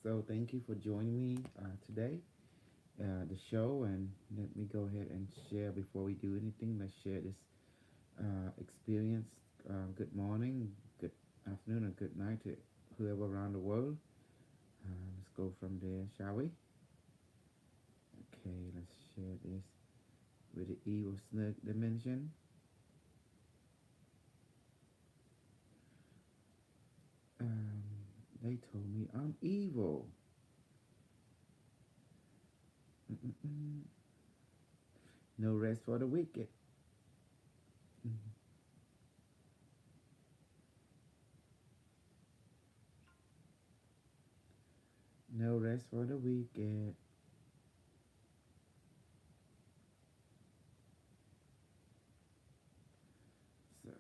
So thank you for joining me today, the show, and let me go ahead and share before we do anything. Let's share this experience. Good morning, good afternoon, and good night to whoever around the world. Let's go from there, shall we? Okay, let's share this with the evil snug dimension. Um, they told me I'm evil. Mm-mm-mm. No rest for the wicked. Mhm. No rest for the wicked. So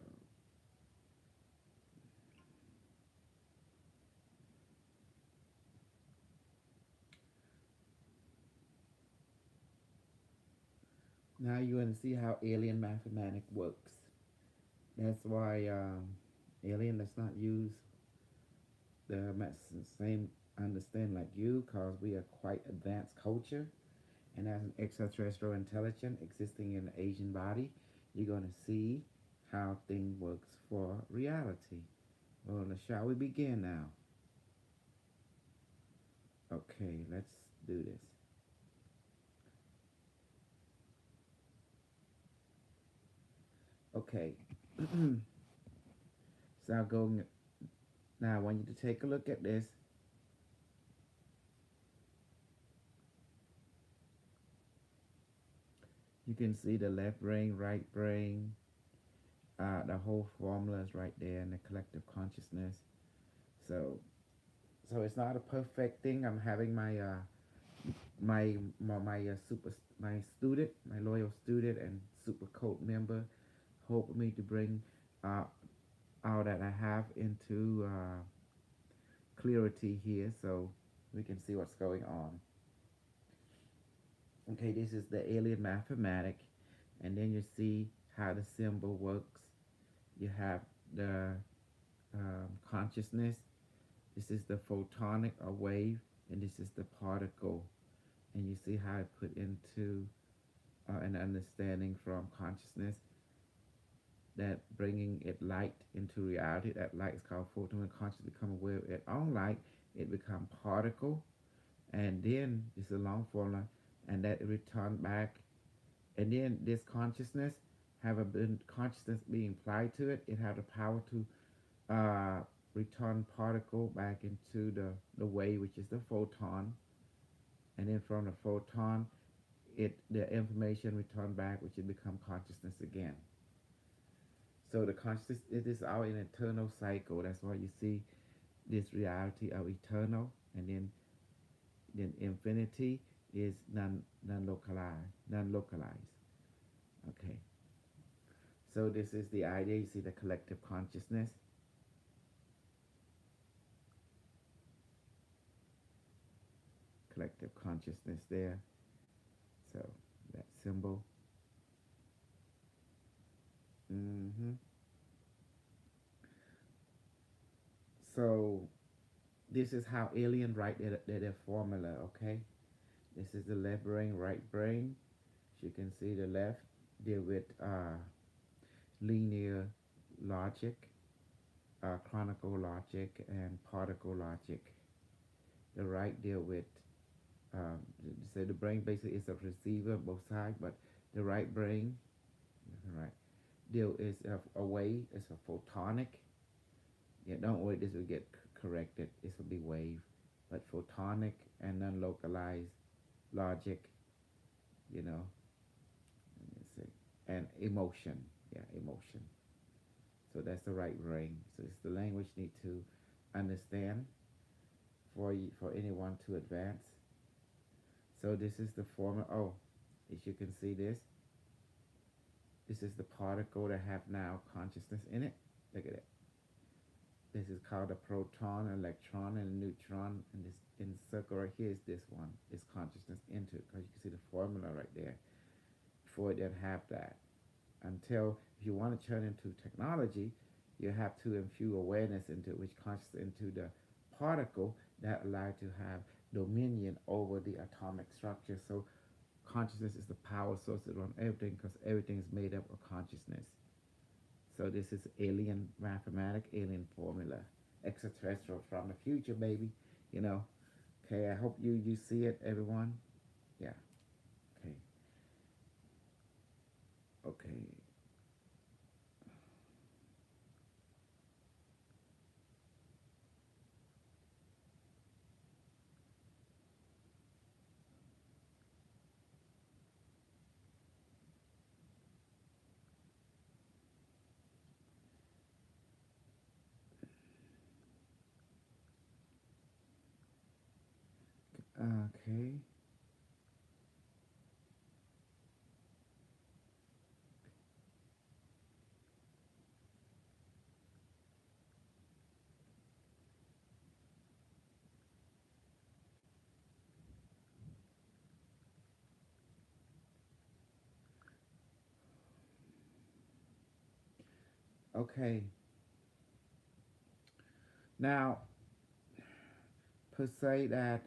now you want to see how alien mathematics works. That's why alien does not use the same understand like you, cause we are quite advanced culture, and as an extraterrestrial intelligence existing in the Asian body, you're gonna see how thing works for reality. Well, shall we begin now? Okay, let's do this. Okay, so I'll go now. I want you to take a look at this. You can see the left brain, right brain, the whole formula is right there in the collective consciousness. So, so it's not a perfect thing. I'm having my super my student, my loyal student and super code member, help me to bring uh, all that I have into clarity here, so we can see what's going on. Okay, this is the alien mathematic, and then you see how the symbol works. You have the consciousness. This is the photonic or wave, and this is the particle. And you see how I put into an understanding from consciousness that bringing it light into reality. That light is called photon. When consciousness become aware of its own light, it become particle, and then this is a long formula, and that it return back. And then this consciousness have a consciousness being applied to it. It have the power to return particle back into the wave, which is the photon, and then from the photon, the information return back, which it become consciousness again. So the consciousness, it is our eternal cycle. That's why you see this reality of eternal, and then infinity is non localized. Okay. So this is the idea. You see the collective consciousness. Collective consciousness there. So that symbol. Mm-hmm. So this is how alien write their formula, okay? This is the left brain, right brain. As you can see, the left deal with linear logic, chronicle logic, and particle logic. The right deal with, um, say the brain basically is a receiver, both sides, but the right brain, right, deal is a wave, it's a photonic. Yeah, don't worry, this will get corrected. This will be wave, but photonic and non-localized logic, you know, let me see, and emotion, yeah, emotion. So that's the right brain. So it's the language need to understand for anyone to advance. So this is the formula. Oh, as you can see this is the particle that have now consciousness in it. Look at it. This is called a proton, electron, and a neutron. And this in the circle right here is this one. Is consciousness into it, because you can see the formula right there. Before it didn't have that. Until if you want to turn into technology, you have to infuse awareness into it, which consciousness into the particle, that allow to have dominion over the atomic structure. So consciousness is the power source that runs everything because everything is made up of consciousness. So this is alien mathematics, alien formula, extraterrestrial from the future, baby. You know. Okay, I hope you see it, everyone. Yeah. Okay. Okay. Okay. Okay. Now, per se that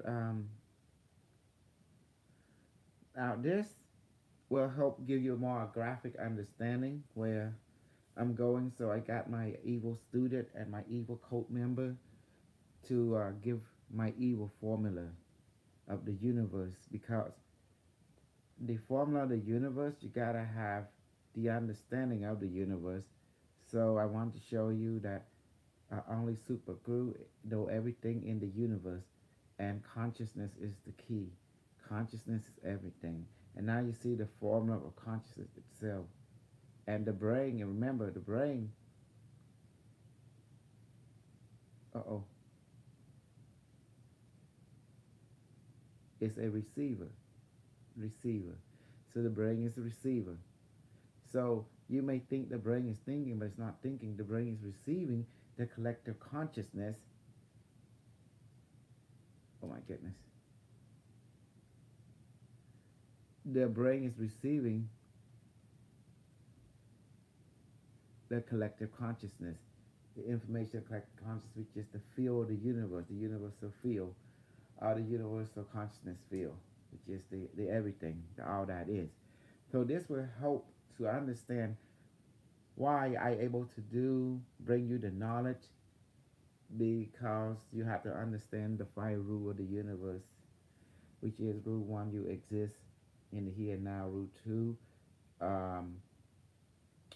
now this will help give you a more graphic understanding where I'm going. So I got my evil student and my evil cult member to give my evil formula of the universe because the formula of the universe you gotta have the understanding of the universe. So I want to show you that only super guru know everything in the universe, and consciousness is the key. Consciousness is everything. And now you see the formula of consciousness itself. And the brain, and remember, the brain, uh-oh, is a receiver. Receiver. So the brain is a receiver. So you may think the brain is thinking, but it's not thinking. The brain is receiving the collective consciousness. Oh my goodness. The brain is receiving the collective consciousness, the information of collective consciousness, which is the field of the universal field, or the universal consciousness field, which is the everything, the all that is. So this will help to understand why I able to bring you the knowledge because you have to understand the five rule of the universe, which is rule one, you exist in the here and now. Rule two, um,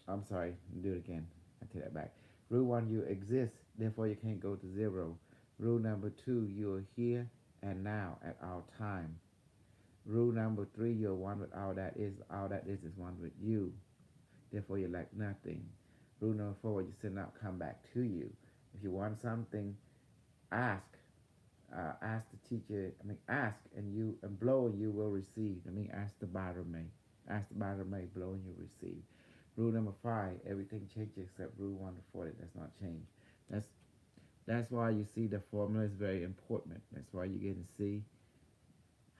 I'm sorry, do it again. I take that back. Rule one, you exist, therefore you can't go to zero. Rule number two, you are here and now at all time. Rule number three, you're one with all that is. All that is one with you. Therefore you lack nothing. Rule number four, you send out come back to you. If you want something, ask. Ask the teacher. Ask and blow and you will receive. Ask the buyer may. Ask the buyer may, blow and you receive. Rule number five, everything changes except rule 1 to 40 does not change. That's that's why you see the formula is very important. That's why you get to see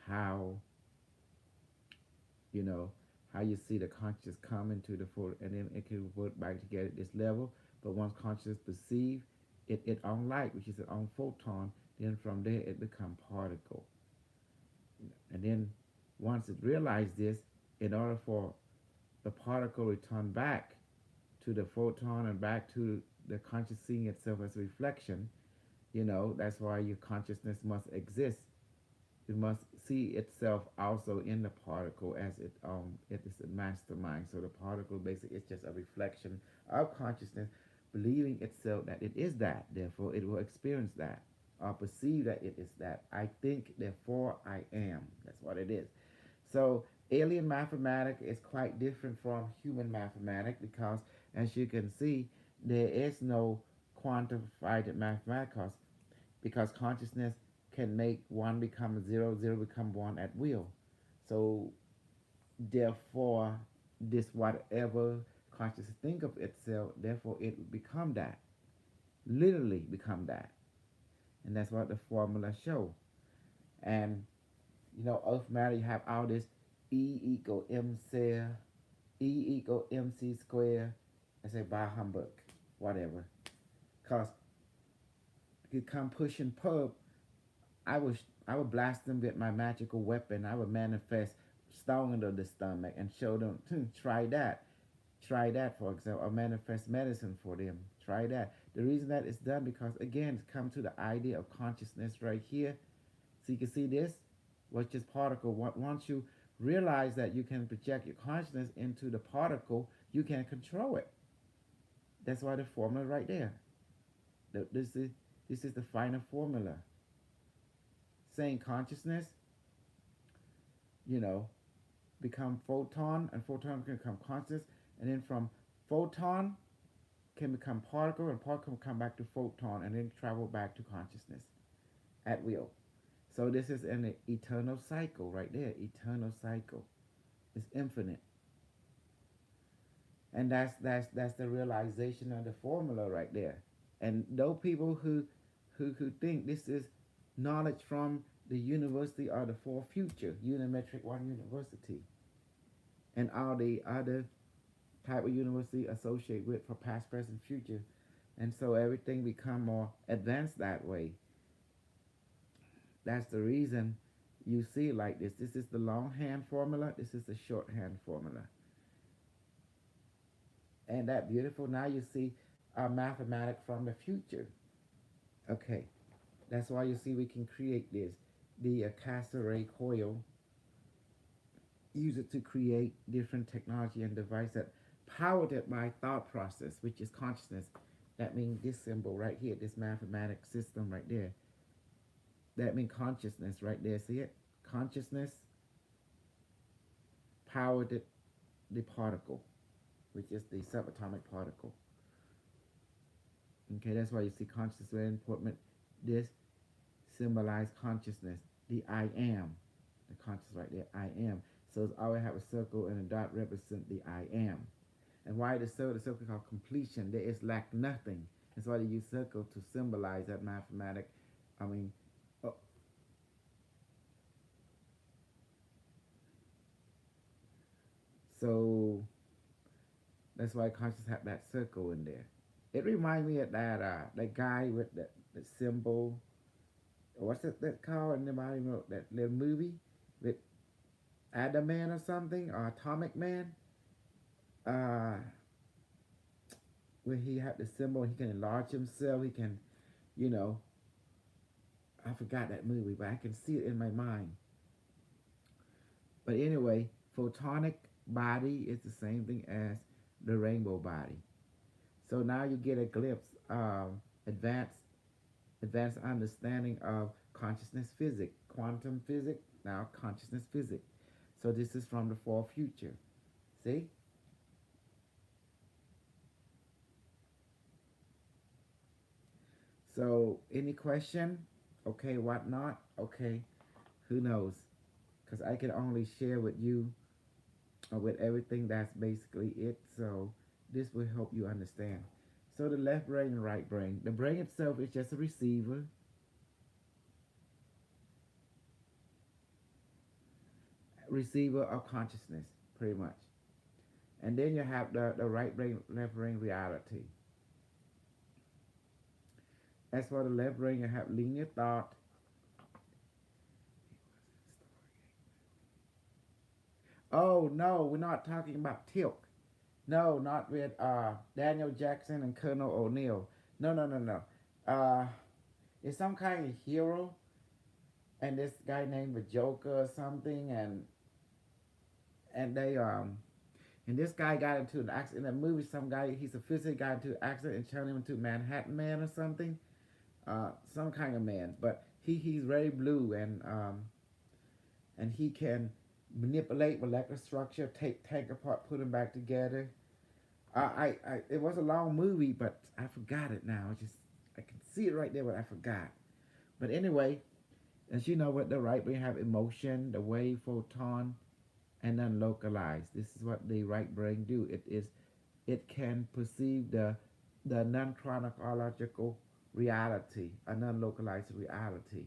how you know how you see the conscious come into the full and then it can revert back together at this level. But once consciousness perceive it on light, which is an on photon, then from there it become particle. And then once it realizes this, in order for the particle return back to the photon and back to the conscious seeing itself as a reflection, that's why your consciousness must exist. It must see itself also in the particle as it is a mastermind. So the particle basically is just a reflection of consciousness, believing itself that it is that. Therefore, it will experience that or perceive that it is that. I think, therefore I am. That's what it is. So alien mathematics is quite different from human mathematics because, as you can see, there is no quantified mathematics because consciousness can make one become zero, zero become one at will. So therefore, this whatever consciousness think of itself, therefore it will become that, literally become that, and that's what the formula show. And Earth matter, you have all this E equal MC, E equal MC square. I say by humbug, whatever, cause you come pushing pub I would I would blast them with my magical weapon. I would manifest stone into the stomach and show them, try that. Try that, for example, or manifest medicine for them. Try that. The reason that is done because, again, it's come to the idea of consciousness right here. So you can see this, which is particle. Once you realize that you can project your consciousness into the particle, you can control it. That's why the formula right there. This is the final formula. Saying consciousness, you know, become photon, and photon can become consciousness, and then from photon can become particle, and particle can come back to photon, and then travel back to consciousness at will. So this is an eternal cycle right there. Eternal cycle. It's infinite, and that's the realization of the formula right there. And those people who think this is knowledge from the university or the for future Unimetric One University and all the other type of university associated with for past, present, future, and so everything become more advanced that way. That's the reason you see it like this. This is the longhand formula. This is the shorthand formula. And that beautiful. Now you see a mathematic from the future. Okay, that's why you see we can create this. The Casseret coil, use it to create different technology and device that powered it by thought process, which is consciousness. That means this symbol right here, this mathematic system right there. That means consciousness right there. See it? Consciousness powered the particle, which is the subatomic particle. Okay, that's why you see consciousness very important. This symbolizes consciousness. The I am. The consciousness right there, I am. So it's always have a circle and a dot represent the I am. And why the circle is called completion. There is lack nothing. That's why they use circle to symbolize that mathematic. I mean, oh, so that's why consciousness have that circle in there. It reminds me of that guy with the symbol. What's that called? Anybody know that little movie with Adam Man or something, or Atomic Man? Uh, where he had the symbol, he can enlarge himself. He can, you know, I forgot that movie, but I can see it in my mind. But anyway, photonic body is the same thing as the rainbow body. So now you get a glimpse of advanced understanding of consciousness physics, quantum physics, now consciousness physics. So this is from the far future. See? So any question? Okay, what not? Okay, who knows? Because I can only share with you with everything. That's basically it. So this will help you understand. So the left brain and right brain. The brain itself is just a receiver of consciousness, pretty much. And then you have the right brain, left brain reality. As for the left brain, you have linear thought. Oh no, we're not talking about Tilk. No, not with Daniel Jackson and Colonel O'Neill. No, no, no, no. Uh, it's some kind of hero, and this guy named the Joker or something, and they and this guy got into an accident in the movie. Some guy, he's a physicist, got into an accident and turned him into Manhattan Man or something, some kind of man. But he's very blue, and he can manipulate molecular structure, take tank apart, put them back together. It was a long movie, but I forgot it now. I can see it right there, but I forgot. But anyway, as you know, with the right brain have emotion, the wave, photon, and unlocalized. This is what the right brain do. It can perceive the non-chronological reality, a non-localized reality.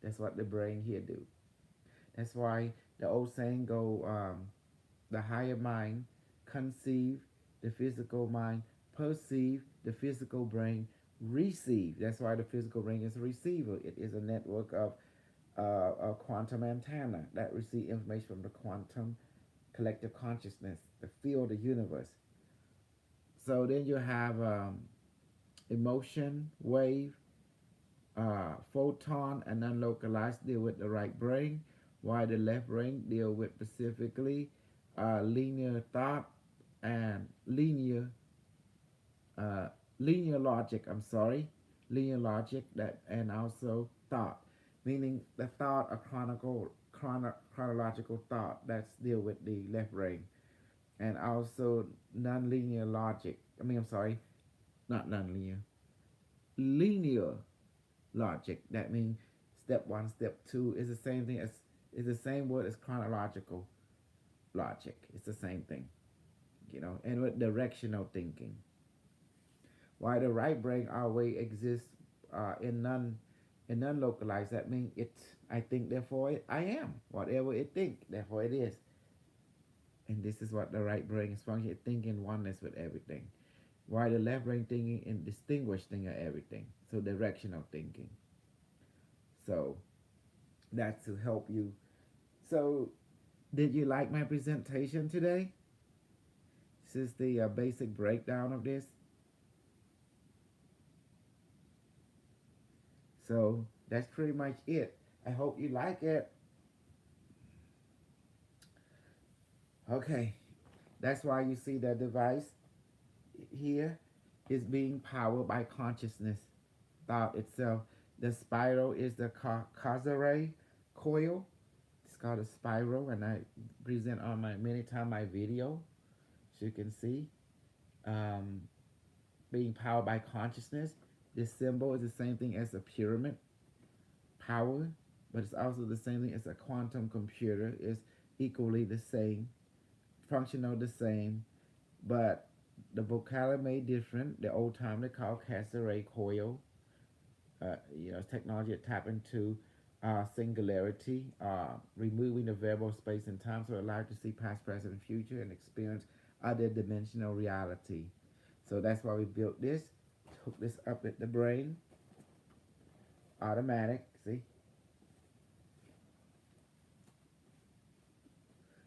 That's what the brain here do. That's why the old saying go, the higher mind conceive, the physical mind perceive, the physical brain receive. That's why the physical ring is a receiver. It is a network of a quantum antenna that receive information from the quantum collective consciousness, the field of the universe. So then you have emotion, wave, photon, and unlocalized deal with the right brain, while the left brain deal with specifically linear thought and uh, linear logic. I'm sorry, linear logic that and also thought, meaning the thought of chronological thought that's deal with the left brain, and also nonlinear logic. I'm sorry, not nonlinear, linear logic. That means step one, step two is the same thing as is the same word as chronological logic. It's the same thing, and with directional thinking. While the right brain always exists in non localized, that means it I think therefore I am. Whatever it think, therefore it is. And this is what the right brain is functioning, thinking oneness with everything. While the left brain thinking in distinguishing of everything. So directional thinking. So that's to help you. So did you like my presentation today? This is the basic breakdown of this. So that's pretty much it. I hope you like it. Okay, that's why you see the device here is being powered by consciousness, thought itself. The spiral is the causary coil. It's called a spiral, and I present on my many time my video, so you can see. Um, Being powered by consciousness. This symbol is the same thing as a pyramid power, but it's also the same thing as a quantum computer. It's equally the same, functional the same, but the vocabulary made different. The old time they called cassette coil. Technology that tap into singularity, removing the variable space and time, so it allowed to see past, present, and future, and experience other dimensional reality. So that's why we built this. Hook this up at the brain, automatic. See,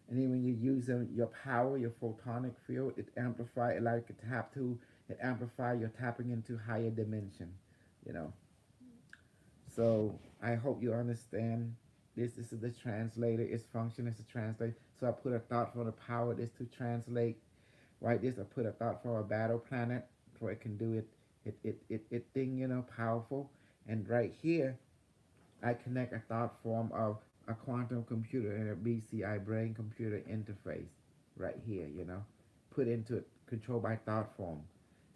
and then when you use your power, your photonic field, it amplify. It like a tap to. It amplify. You're tapping into higher dimension. You know. So I hope you understand this. This is the translator. Its function is to translate. So I put a thought for the power. This to translate. Right. This I put a thought for a battle planet, for it can do it. It thing powerful. And right here, I connect a thought form of a quantum computer and a BCI brain computer interface. Right here, put into it, controlled by thought form.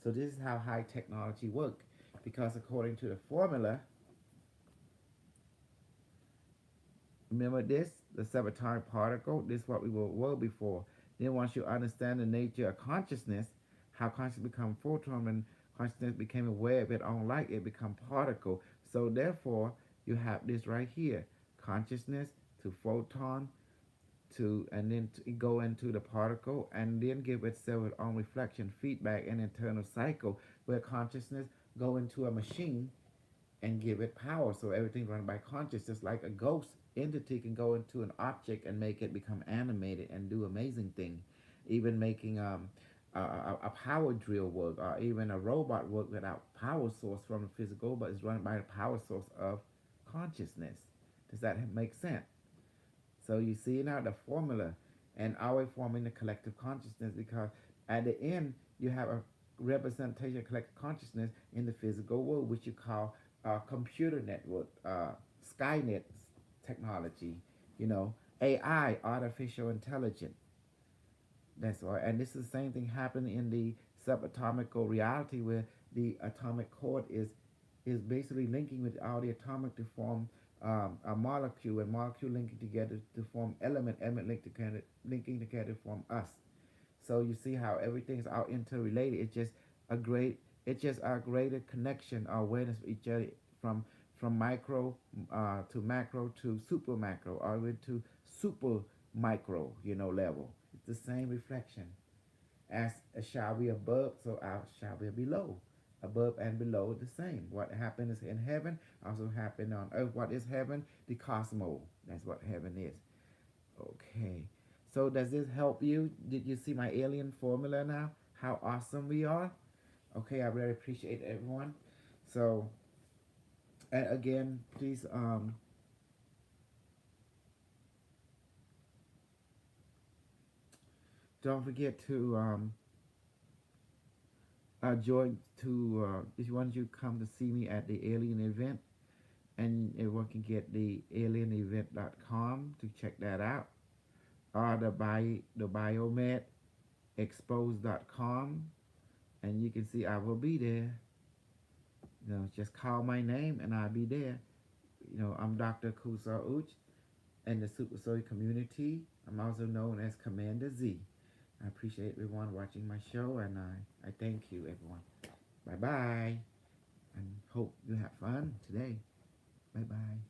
So this is how high technology work, because according to the formula, remember this, the subatomic particle, this is what we were before. Then once you understand the nature of consciousness, how consciousness become photon, and consciousness became aware of its own light, it become particle. So therefore, you have this right here, consciousness to photon, to and then to go into the particle, and then give itself its own reflection, feedback, and internal cycle, where consciousness go into a machine and give it power. So everything run by consciousness, like a ghost entity can go into an object and make it become animated and do amazing things. Even making a power drill work, or even a robot work without power source from the physical, but it's run by the power source of consciousness. Does that make sense? So you see now the formula, and always forming the collective consciousness, because at the end you have a representation of collective consciousness in the physical world, which you call computer network, Skynet technology, AI, artificial intelligence. That's right. And this is the same thing happening in the subatomical reality, where the atomic cord is basically linking with all the atomic to form a molecule, and molecule linking together to form element linking together to form us. So you see how everything's all interrelated. It's just a greater connection or awareness of each other, from micro to macro to super macro, all the way to super micro, level. It's the same reflection. As shall we above, so shall we below. above and below the same. What happens in heaven also happen on earth. What is heaven? The cosmos. That's what heaven is. Okay. So does this help you? Did you see my alien formula now? How awesome we are? Okay, I really appreciate everyone. So, and again, please don't forget to join to if you want you come to see me at the alien event, and everyone can get the alienevent.com to check that out, or the biomed expose.com, and you can see I will be there. Just call my name and I'll be there. I'm Dr. Kusar Uch in the Super Soy community. I'm also known as Commander Z. I appreciate everyone watching my show, and I thank you, everyone. Bye bye, and hope you have fun today. Bye bye.